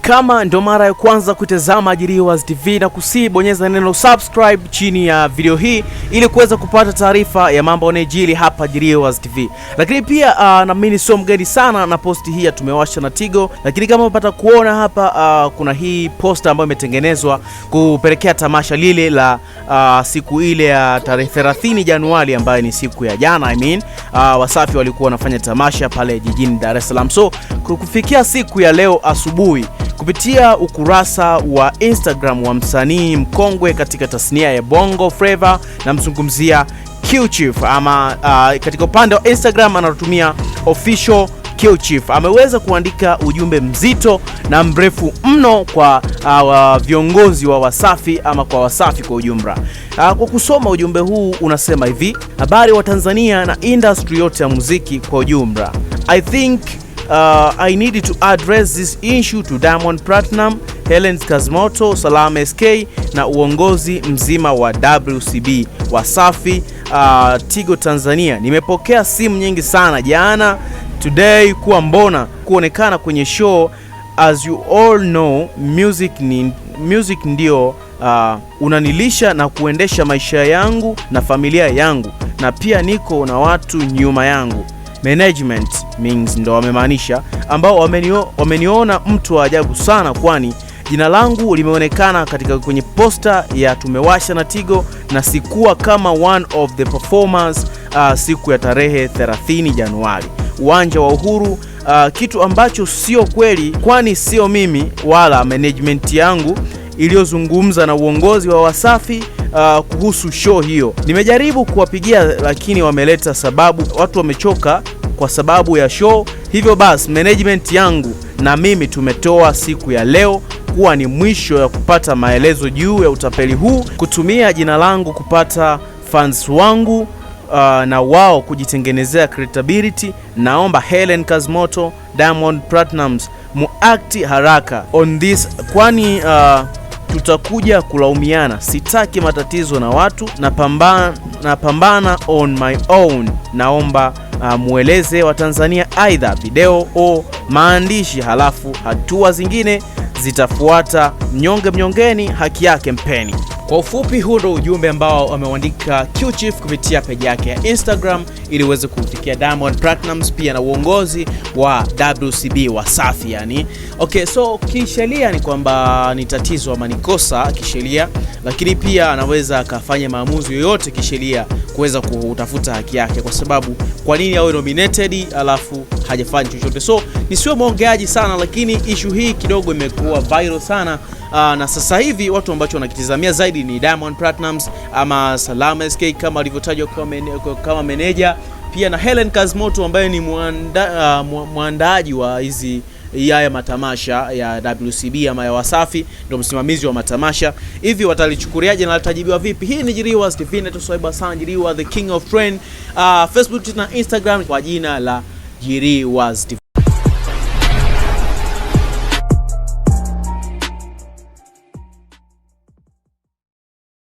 Kama ndo mara ya kwanza kutazama JIRIWAS TV, na bonyeza neno subscribe chini ya video hii ili kuweza kupata taarifa ya mambo yanayojiri hapa JIRIWAS TV. Lakini pia na mimi sio mgeni sana na posti hii ya tumewasha na Tigo, lakini kama unapata kuona hapa kuna hii posta ambayo imetengenezwa kupelekea tamasha lile la siku ile ya tarehe 30 Januari ambayo ni siku ya jana. Wasafi walikuwa wanafanya tamasha pale jijini Dar es Salaam. So kufikia siku ya leo asubuhi, kupitia ukurasa wa Instagram wa msanii mkongwe katika tasnia ya Bongo Flava, na mzungumzia Q-Chief, ama katika upande wa Instagram anatumia official Q-Chief, ameweza kuandika ujumbe mzito na mrefu mno kwa viongozi wa Wasafi, ama kwa Wasafi kwa ujumla. Kwa kusoma ujumbe huu unasema hivi: habari wa Tanzania na industry yote ya muziki kwa ujumla. I think I needed to address this issue to Diamond Platinum, Helen Kazimoto, Salama SK na uongozi mzima wa WCB, Wasafi, Tigo Tanzania. Nimepokea simu nyingi sana jana, today, kuwa mbona kuonekana kwenye show. As you all know, music ndio unanilisha na kuendesha maisha yangu na familia yangu, na pia niko na watu nyuma yangu. Management means ndo wamemaanisha, ambao wameniona mtu wa ajabu sana, kwani jina langu limeonekana kwenye posta ya tumewasha na Tigo, na sikuwa kama one of the performers siku ya tarehe 30 Januari uwanja wa Uhuru, kitu ambacho sio kweli, kwani sio mimi wala management yangu iliyozungumza na uongozi wa Wasafi kuhusu show hiyo. Nimejaribu kuwapigia lakini wameleta sababu watu wamechoka kwa sababu ya show. Hivyo basi management yangu na mimi tumetoa siku ya leo kuwa ni mwisho ya kupata maelezo juu ya utapeli huu, kutumia jina langu kupata fans wangu na wao kujitengenezea credibility. Naomba Helen Kazimoto, Diamond Platinums muakti haraka on this, kwani tutakuja kulaumiana. Sitaki matatizo na watu, napambana on my own. Naomba mueleze wa Tanzania aidha video au maandishi, halafu hatua zingine zitafuata. Mnyongeni haki yake mpeni. Kwa ufupi, huu ndio ujumbe ambao wameandika Q-Chief kupitia page yake ya Instagram ili uweze kufikia Diamond Platinums pia na uongozi wa WCB Wasafi yani. Okay, so kisheria ni kwamba ni tatizo ama ni kosa kisheria, lakini pia anaweza akafanya maamuzi yoyote kisheria kuweza kutafuta haki yake, kwa sababu kwa nini awe nominated alafu hajafanya chochote? So nisiwe mwongeaji sana, lakini issue hii kidogo imekuwa viral sana. Na sasa hivi watu ambacho wanakitizamia zaidi ni Diamond Platinums ama Salama SK kama alivyotajwa kama manager, pia na Helen Kazimoto ambaye ni muandaaji wa haya matamasha ya WCB ama ya Wasafi, ndio msimamizi wa matamasha. Hivi watalichukuliaje na litajibiwa vipi? Hii ni JIRIWAS TV, na tusaiba sana JIRIWAS the king of trend, Facebook na Instagram kwa jina la JIRIWAS TV.